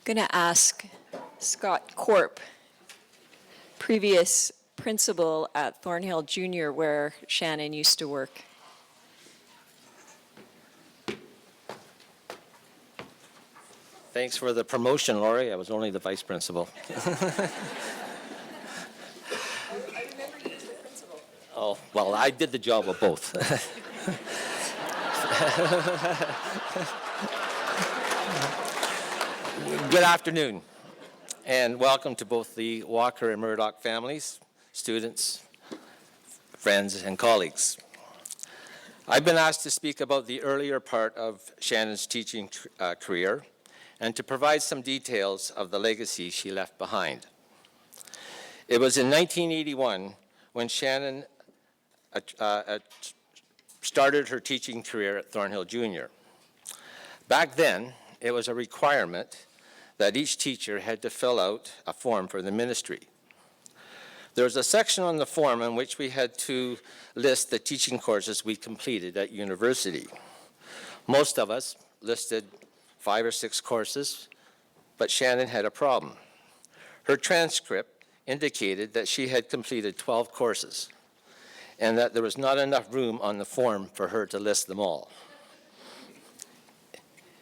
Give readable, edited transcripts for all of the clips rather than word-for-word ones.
going to ask Scott Corp, previous principal at Thornhill Junior, where Shannon used to work. Thanks for the promotion, Laurie. I was only the vice principal. I remember you as the principal. Oh, well, I did the job of both. Good afternoon, and welcome to both the Walker and Murdoch families, students, friends, and colleagues. I've been asked to speak about the earlier part of Shannon's teaching career and to provide some details of the legacy she left behind. It was in 1981 when Shannon started her teaching career at Thornhill Junior. Back then, it was a requirement that each teacher had to fill out a form for the ministry. There was a section on the form in which we had to list the teaching courses we completed at university. Most of us listed 5 or 6 courses, but Shannon had a problem. Her transcript indicated that she had completed 12 courses and that there was not enough room on the form for her to list them all.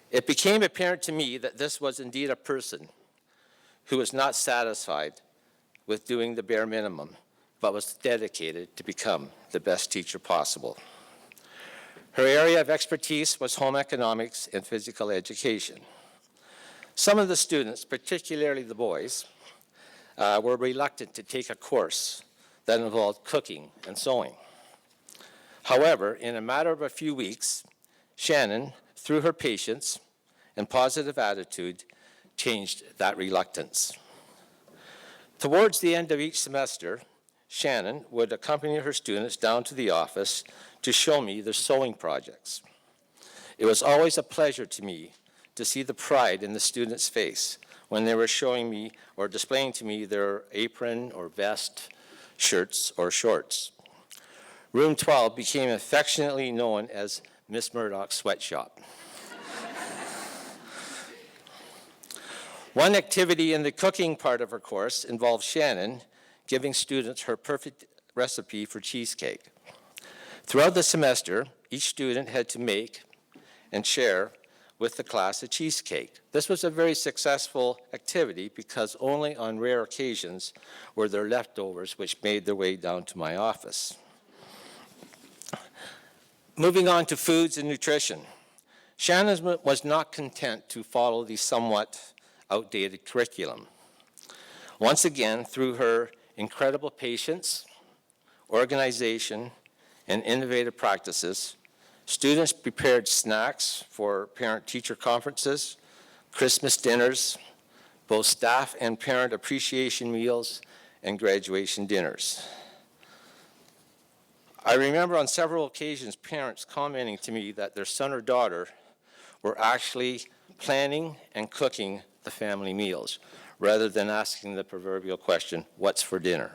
It became apparent to me that this was indeed a person who was not satisfied with doing the bare minimum, but was dedicated to become the best teacher possible. Her area of expertise was home economics and physical education. Some of the students, particularly the boys, were reluctant to take a course that involved cooking and sewing. However, in a matter of a few weeks, Shannon, through her patience and positive attitude, changed that reluctance. Towards the end of each semester, Shannon would accompany her students down to the office to show me their sewing projects. It was always a pleasure to me to see the pride in the students' face when they were showing me or displaying to me their apron or vest, shirts, or shorts. Room 12 became affectionately known as Miss Murdoch's sweatshop. One activity in the cooking part of her course involved Shannon giving students her perfect recipe for cheesecake. Throughout the semester, each student had to make and share with the class a cheesecake. This was a very successful activity because only on rare occasions were there leftovers which made their way down to my office. Moving on to foods and nutrition. Shannon was not content to follow the somewhat outdated curriculum. Once again, through her incredible patience, organization, and innovative practices, students prepared snacks for parent-teacher conferences, Christmas dinners, both staff and parent appreciation meals, and graduation dinners. I remember on several occasions parents commenting to me that their son or daughter were actually planning and cooking the family meals, rather than asking the proverbial question, what's for dinner?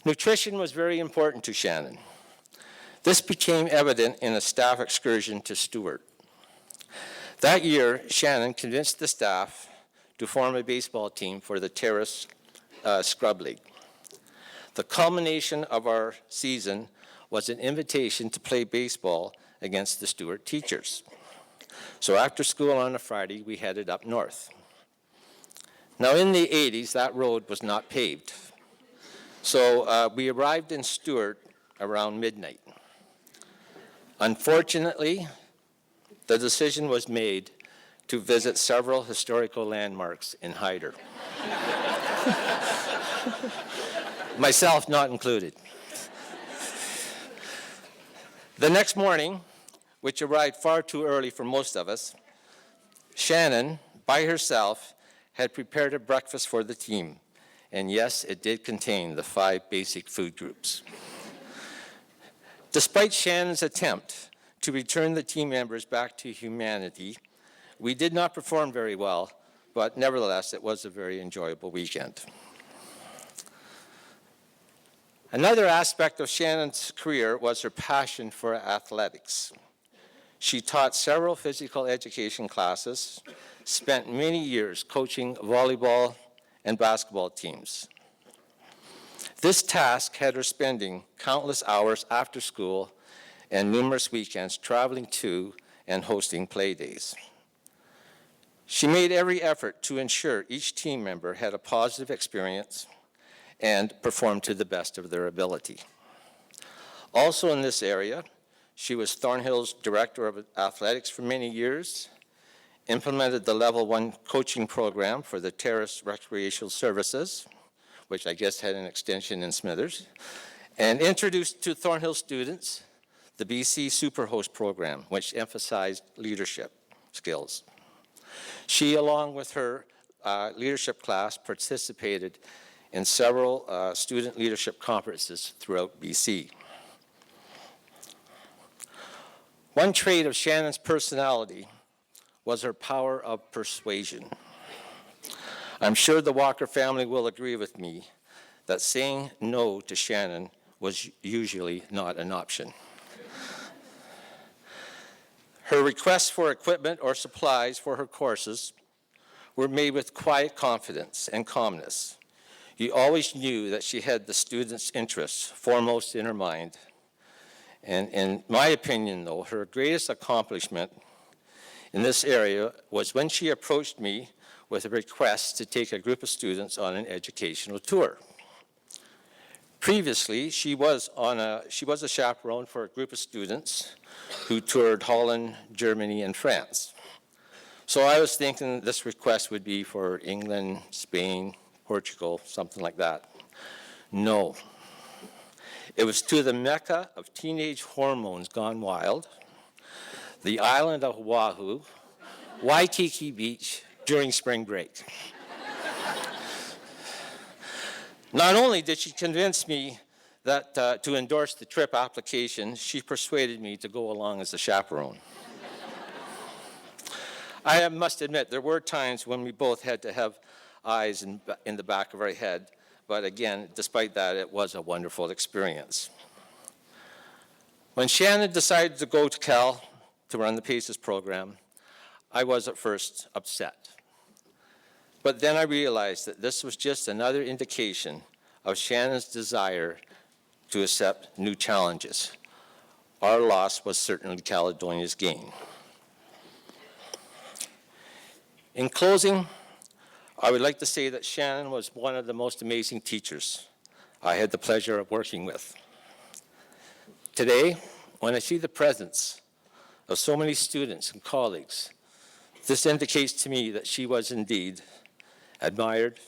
Nutrition was very important to Shannon. This became evident in a staff excursion to Stewart. That year, Shannon convinced the staff to form a baseball team for the Terrace Scrub League. The culmination of our season was an invitation to play baseball against the Stewart teachers. So after school on a Friday, we headed up north. Now in the 80s, that road was not paved. So we arrived in Stewart around midnight. Unfortunately, the decision was made to visit several historical landmarks in Hyder. Myself not included. The next morning, which arrived far too early for most of us, Shannon, by herself, had prepared a breakfast for the team. And yes, it did contain the 5 basic food groups. Despite Shannon's attempt to return the team members back to humanity, we did not perform very well, but nevertheless, it was a very enjoyable weekend. Another aspect of Shannon's career was her passion for athletics. She taught several physical education classes, spent many years coaching volleyball and basketball teams. This task had her spending countless hours after school and numerous weekends traveling to and hosting play days. She made every effort to ensure each team member had a positive experience and performed to the best of their ability. Also in this area, she was Thornhill's Director of Athletics for many years, implemented the Level 1 coaching program for the Terrace Recreational Services, which I guess had an extension in Smithers, and introduced to Thornhill students the BC Superhost program, which emphasized leadership skills. She, along with her leadership class, participated in several student leadership conferences throughout BC. One trait of Shannon's personality was her power of persuasion. I'm sure the Walker family will agree with me that saying no to Shannon was usually not an option. Her requests for equipment or supplies for her courses were made with quiet confidence and calmness. You always knew that she had the students' interests foremost in her mind. And in my opinion, though, her greatest accomplishment in this area was when she approached me with a request to take a group of students on an educational tour. Previously, she was a chaperone for a group of students who toured Holland, Germany, and France. So I was thinking this request would be for England, Spain, Portugal, something like that. No. It was to the mecca of teenage hormones gone wild, the island of Oahu, Waikiki Beach during spring break. Not only did she convince me that to endorse the trip application, she persuaded me to go along as a chaperone. I must admit, there were times when we both had to have eyes in the back of our head, but again, despite that, it was a wonderful experience. When Shannon decided to go to Cal to run the PACES program, I was at first upset. But then I realized that this was just another indication of Shannon's desire to accept new challenges. Our loss was certainly Caledonia's gain. In closing, I would like to say that Shannon was one of the most amazing teachers I had the pleasure of working with. Today, when I see the presence of so many students and colleagues, this indicates to me that she was indeed admired,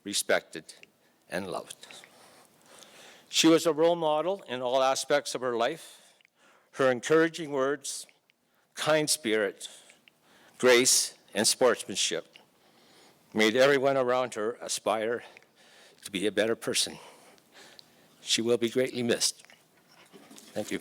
respected, and loved. She was a role model in all aspects of her life. Her encouraging words, kind spirit, grace, and sportsmanship made everyone around her aspire to be a better person. She will be greatly missed. Thank you.